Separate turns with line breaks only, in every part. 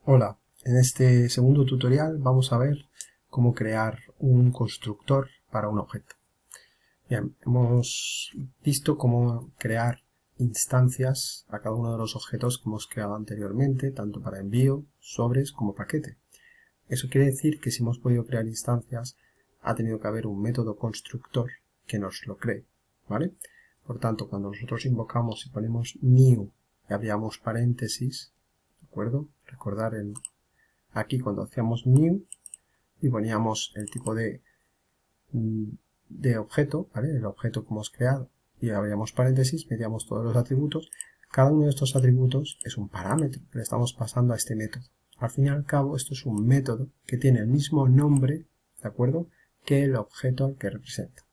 Hola, en este segundo tutorial vamos a ver cómo crear un constructor para un objeto. Bien, hemos visto cómo crear instancias a cada uno de los objetos que hemos creado anteriormente, tanto para envío, sobres como paquete. Eso quiere decir que si hemos podido crear instancias, ha tenido que haber un método constructor que nos lo cree, ¿vale? Por tanto, cuando nosotros invocamos y ponemos new y abríamos paréntesis, ¿de acuerdo? Recordar aquí cuando hacíamos new y poníamos el tipo de objeto, ¿vale? El objeto que hemos creado y abríamos paréntesis, metíamos todos los atributos. Cada uno de estos atributos es un parámetro que le estamos pasando a este método. Al fin y al cabo, esto es un método que tiene el mismo nombre, ¿de acuerdo?, que el objeto al que representa.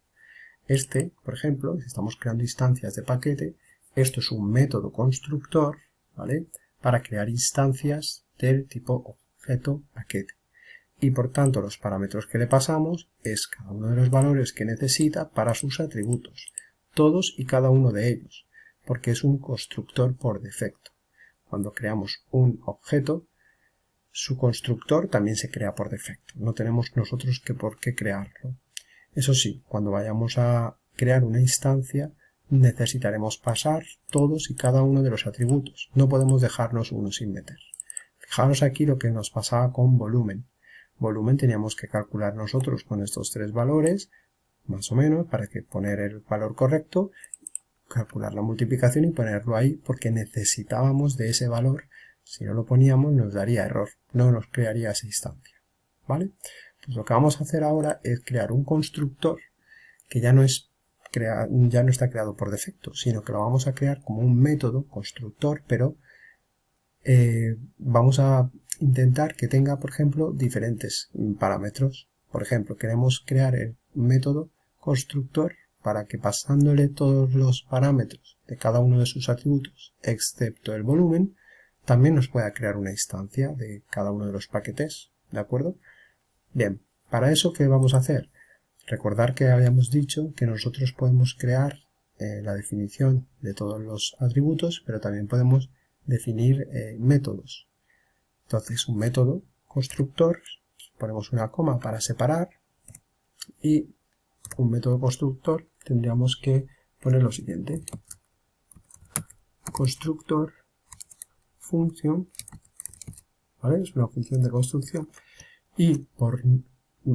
Este, por ejemplo, si estamos creando instancias de paquete, esto es un método constructor, ¿vale?, para crear instancias del tipo objeto paquete. Y por tanto los parámetros que le pasamos es cada uno de los valores que necesita para sus atributos, todos y cada uno de ellos, porque es un constructor por defecto. Cuando creamos un objeto, su constructor también se crea por defecto, no tenemos nosotros por qué crearlo. Eso sí, cuando vayamos a crear una instancia, necesitaremos pasar todos y cada uno de los atributos, no podemos dejarnos uno sin meter. Fijaros aquí lo que nos pasaba con volumen. Volumen teníamos que calcular nosotros con estos tres valores, más o menos, para que poner el valor correcto, calcular la multiplicación y ponerlo ahí, porque necesitábamos de ese valor. Si no lo poníamos nos daría error, no nos crearía esa instancia, ¿vale? Pues lo que vamos a hacer ahora es crear un constructor que ya no está creado por defecto, sino que lo vamos a crear como un método constructor, pero vamos a intentar que tenga, por ejemplo, diferentes parámetros. Por ejemplo, queremos crear el método constructor para que pasándole todos los parámetros de cada uno de sus atributos, excepto el volumen, también nos pueda crear una instancia de cada uno de los paquetes, ¿de acuerdo? Bien, para eso, ¿qué vamos a hacer? Recordar que habíamos dicho que nosotros podemos crear la definición de todos los atributos, pero también podemos definir métodos. Entonces, un método constructor, ponemos una coma para separar, y un método constructor tendríamos que poner lo siguiente: constructor función, ¿vale? Es una función de construcción, y por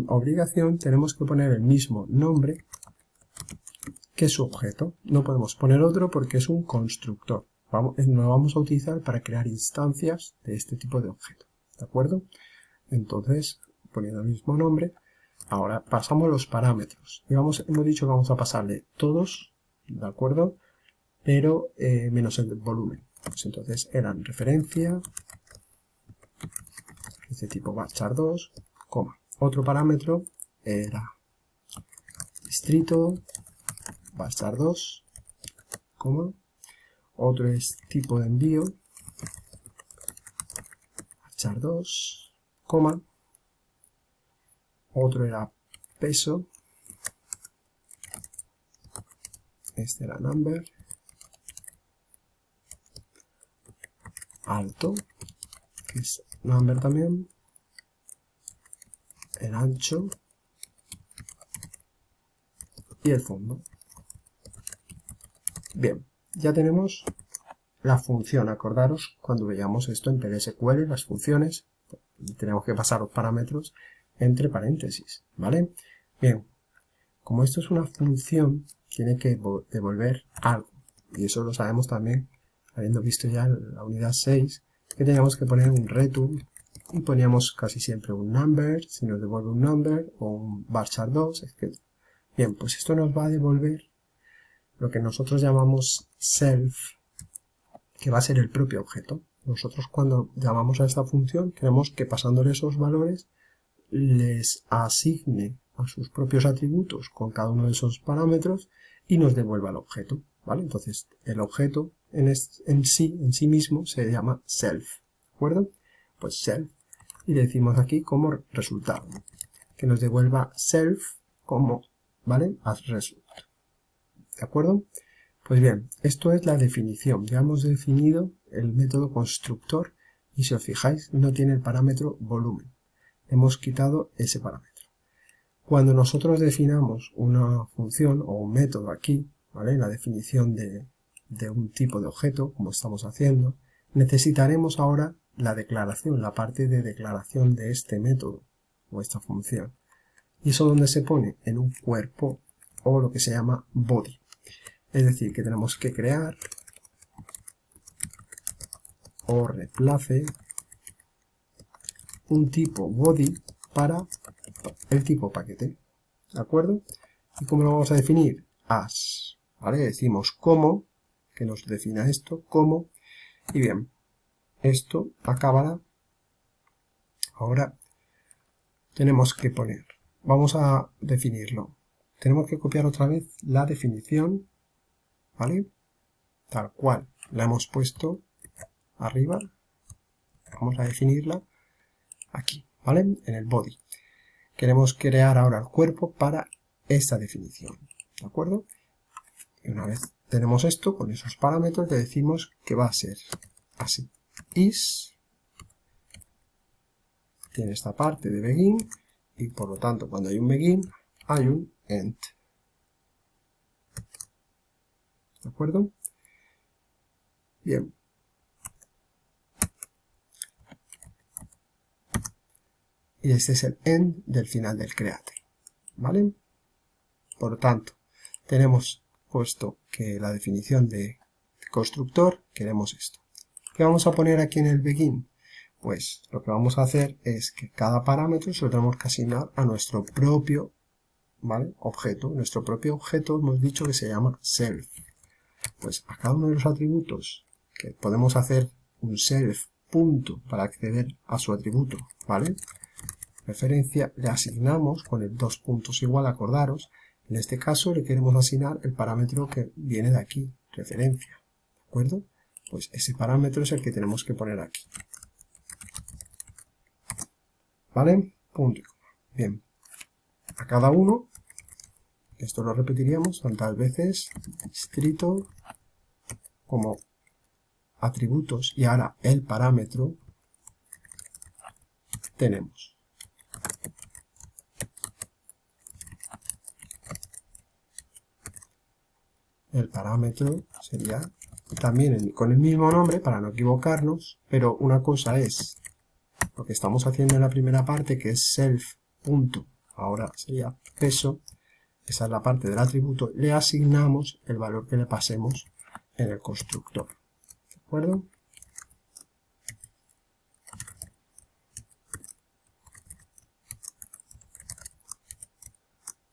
obligación tenemos que poner el mismo nombre que su objeto. No podemos poner otro porque es un constructor. Lo vamos a utilizar para crear instancias de este tipo de objeto, ¿de acuerdo? Entonces, poniendo el mismo nombre, ahora pasamos los parámetros. Y hemos dicho que vamos a pasarle todos, ¿de acuerdo?, pero menos el volumen. Pues entonces eran referencia, de tipo varchar2, coma. Otro parámetro era distrito, varchar2, coma. Otro es tipo de envío, varchar2, coma. Otro era peso, este era number. Alto, que es number también. El ancho y el fondo. Bien, ya tenemos la función. Acordaros cuando veíamos esto en PLSQL, las funciones, tenemos que pasar los parámetros entre paréntesis, ¿vale? Bien, como esto es una función, tiene que devolver algo, y eso lo sabemos también, habiendo visto ya la unidad 6, que teníamos que poner un return, y poníamos casi siempre un number, si nos devuelve un number, o un varchar2, etc. Bien, pues esto nos va a devolver lo que nosotros llamamos self, que va a ser el propio objeto. Nosotros cuando llamamos a esta función queremos que pasándole esos valores les asigne a sus propios atributos con cada uno de esos parámetros y nos devuelva el objeto, ¿vale? Entonces el objeto en sí mismo se llama self, ¿de acuerdo? Pues self, y le decimos aquí como resultado que nos devuelva self como, ¿vale?, as result, ¿de acuerdo? Pues bien, esto es la definición. Ya hemos definido el método constructor Y si os fijáis, no tiene el parámetro volumen. Hemos quitado ese parámetro. Cuando nosotros definamos una función o un método aquí, ¿vale? En la definición de un tipo de objeto, como estamos haciendo, necesitaremos ahora la declaración, la parte de declaración de este método o esta función. ¿Y eso dónde se pone? En un cuerpo o lo que se llama body. Es decir, que tenemos que crear o reemplace un tipo body para el tipo paquete. ¿De acuerdo? ¿Y cómo lo vamos a definir? As. ¿Vale? Decimos como, que nos defina esto, como, y bien, esto acabará. Ahora tenemos que poner, vamos a definirlo. Tenemos que copiar otra vez la definición, ¿vale? Tal cual la hemos puesto arriba. Vamos a definirla aquí, ¿vale? En el body. Queremos crear ahora el cuerpo para esta definición, ¿de acuerdo? Y una vez tenemos esto, con esos parámetros le decimos que va a ser así. Is tiene esta parte de begin y por lo tanto cuando hay un begin hay un end. ¿De acuerdo? Bien. Y este es el end del final del create. ¿Vale? Por lo tanto, tenemos puesto que la definición de constructor, queremos esto. ¿Qué vamos a poner aquí en el begin? Pues lo que vamos a hacer es que cada parámetro se lo tenemos que asignar a nuestro propio, ¿vale? Objeto. Nuestro propio objeto hemos dicho que se llama self. Pues a cada uno de los atributos que podemos hacer un self punto para acceder a su atributo, ¿vale? Referencia le asignamos con el 2 puntos igual, acordaros. En este caso le queremos asignar el parámetro que viene de aquí, referencia, ¿de acuerdo? Pues ese parámetro es el que tenemos que poner aquí. ¿Vale? Punto y coma. Bien. A cada uno, esto lo repetiríamos tantas veces, distrito como atributos y ahora el parámetro tenemos. El parámetro sería también con el mismo nombre para no equivocarnos, pero una cosa es lo que estamos haciendo en la primera parte, que es self punto, ahora sería peso, esa es la parte del atributo, le asignamos el valor que le pasemos en el constructor. ¿De acuerdo?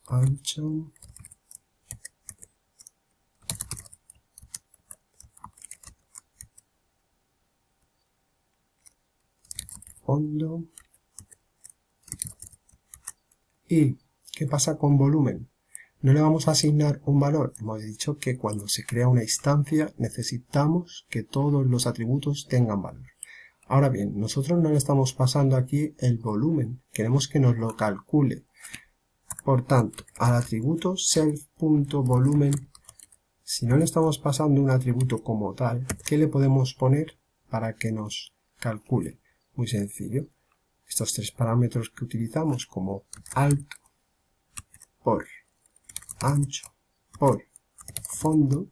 Ancho. Fondo. ¿Y qué pasa con volumen? No le vamos a asignar un valor. Hemos dicho que cuando se crea una instancia necesitamos que todos los atributos tengan valor. Ahora bien, nosotros no le estamos pasando aquí el volumen. Queremos que nos lo calcule. Por tanto, al atributo self.volumen, si no le estamos pasando un atributo como tal, ¿qué le podemos poner para que nos calcule? Muy sencillo. Estos tres parámetros que utilizamos como alto por ancho por fondo,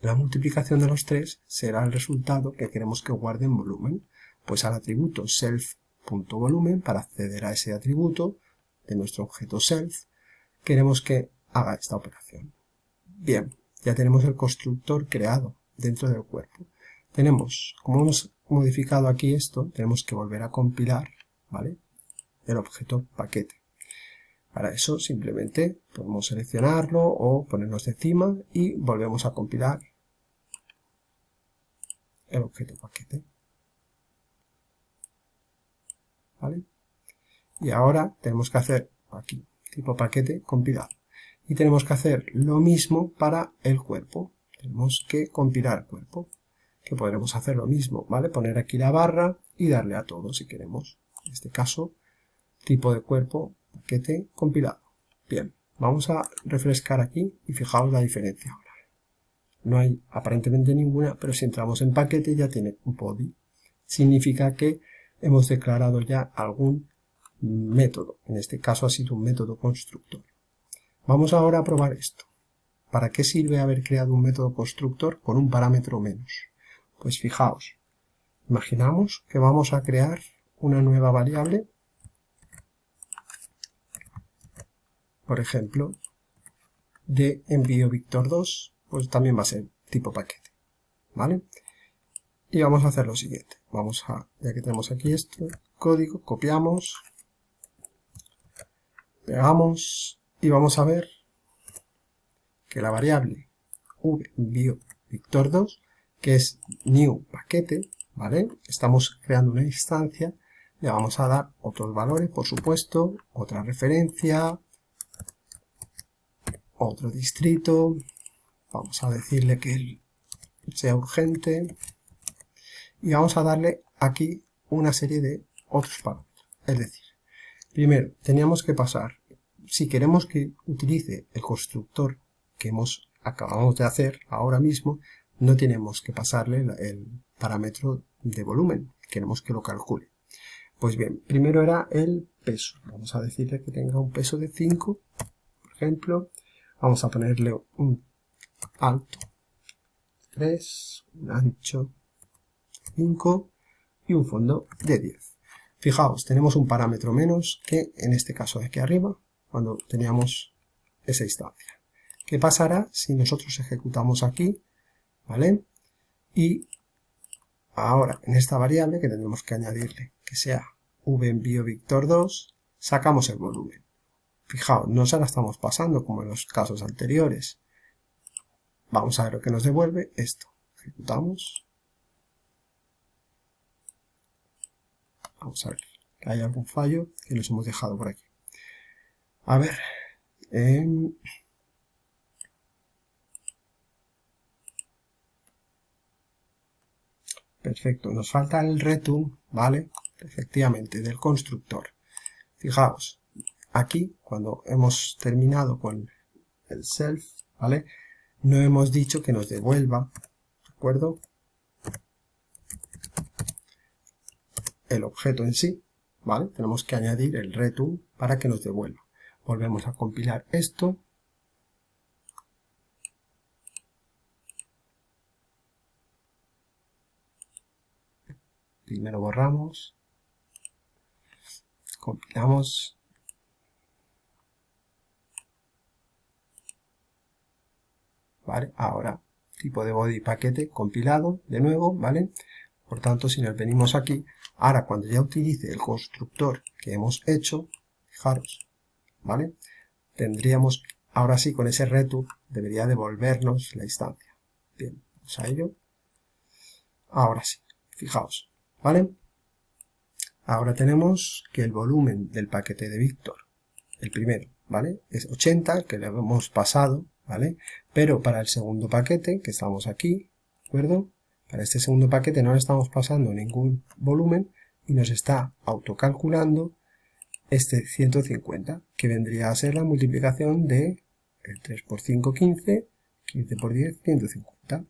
la multiplicación de los tres será el resultado que queremos que guarde en volumen. Pues al atributo self.volumen, para acceder a ese atributo de nuestro objeto self, queremos que haga esta operación. Bien, ya tenemos el constructor creado dentro del cuerpo. Tenemos, como hemos modificado aquí esto, tenemos que volver a compilar, ¿vale? El objeto paquete. Para eso simplemente podemos seleccionarlo o ponernos encima y volvemos a compilar el objeto paquete. ¿Vale? Y ahora tenemos que hacer aquí tipo paquete compilado. Y tenemos que hacer lo mismo para el cuerpo. Tenemos que compilar el cuerpo. Que podremos hacer lo mismo, ¿vale? Poner aquí la barra y darle a todo si queremos. En este caso, tipo de cuerpo, paquete compilado. Bien, vamos a refrescar aquí y fijaos la diferencia ahora. No hay aparentemente ninguna, pero si entramos en paquete ya tiene un body. significa que hemos declarado ya algún método. En este caso ha sido un método constructor. Vamos ahora a probar esto. ¿Para qué sirve haber creado un método constructor con un parámetro menos? Pues fijaos, imaginamos que vamos a crear una nueva variable, por ejemplo, de envío Víctor2, pues también va a ser tipo paquete, ¿vale? Y vamos a hacer lo siguiente, ya que tenemos aquí esto, código, copiamos, pegamos y vamos a ver que la variable envío Víctor2, que es new paquete, ¿vale? Estamos creando una instancia, le vamos a dar otros valores, por supuesto, otra referencia, otro distrito, vamos a decirle que sea urgente y vamos a darle aquí una serie de otros parámetros. Es decir, primero teníamos que pasar, si queremos que utilice el constructor que acabamos de hacer ahora mismo, no tenemos que pasarle el parámetro de volumen, queremos que lo calcule. Pues bien, primero era el peso, vamos a decirle que tenga un peso de 5, por ejemplo, vamos a ponerle un alto 3, un ancho 5 y un fondo de 10. Fijaos, tenemos un parámetro menos que en este caso de aquí arriba, cuando teníamos esa instancia. ¿Qué pasará si nosotros ejecutamos aquí, ¿vale? Y ahora en esta variable que tendremos que añadirle que sea venvío Víctor2, sacamos el volumen. Fijaos, no se la estamos pasando como en los casos anteriores. Vamos a ver lo que nos devuelve esto. Ejecutamos. Vamos a ver que hay algún fallo que nos hemos dejado por aquí. A ver. Perfecto, nos falta el return, ¿vale? Efectivamente, del constructor. Fijaos, aquí cuando hemos terminado con el self, ¿vale? No hemos dicho que nos devuelva, ¿de acuerdo? El objeto en sí, ¿vale? Tenemos que añadir el return para que nos devuelva. Volvemos a compilar esto. Primero borramos. Compilamos. ¿Vale? Ahora, tipo de body paquete compilado de nuevo, ¿vale? Por tanto, si nos venimos aquí, ahora cuando ya utilice el constructor que hemos hecho, fijaros, ¿vale? Tendríamos, ahora sí, con ese return, debería devolvernos la instancia. Bien, vamos a ello. Ahora sí, fijaos, ¿vale? Ahora tenemos que el volumen del paquete de Víctor, el primero, ¿vale? Es 80, que le hemos pasado, ¿vale? Pero para el segundo paquete, que estamos aquí, ¿de acuerdo? Para este segundo paquete no le estamos pasando ningún volumen y nos está autocalculando este 150, que vendría a ser la multiplicación de el 3 por 5, 15, 15 por 10, 150.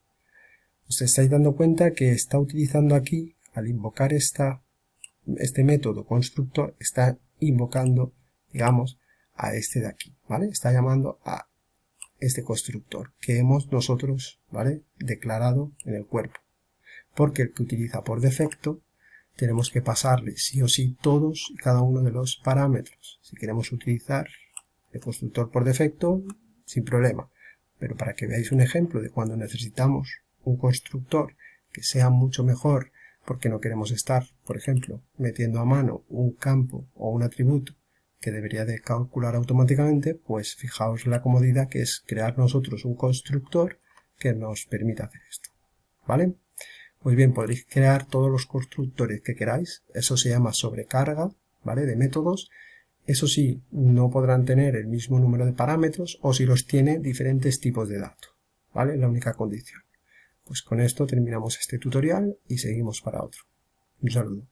Os estáis dando cuenta que está utilizando aquí, al invocar este método constructor, está invocando, digamos, a este de aquí, ¿vale? Está llamando a este constructor que hemos nosotros, ¿vale?, declarado en el cuerpo. Porque el que utiliza por defecto, tenemos que pasarle sí o sí todos y cada uno de los parámetros. Si queremos utilizar el constructor por defecto, sin problema. Pero para que veáis un ejemplo de cuando necesitamos un constructor que sea mucho mejor, porque no queremos estar, por ejemplo, metiendo a mano un campo o un atributo que debería de calcular automáticamente, pues fijaos la comodidad que es crear nosotros un constructor que nos permita hacer esto, ¿vale? Pues bien, podréis crear todos los constructores que queráis, eso se llama sobrecarga, ¿vale?, de métodos. Eso sí, no podrán tener el mismo número de parámetros o si los tiene, diferentes tipos de datos, ¿vale? La única condición. Pues con esto terminamos este tutorial y seguimos para otro. Un saludo.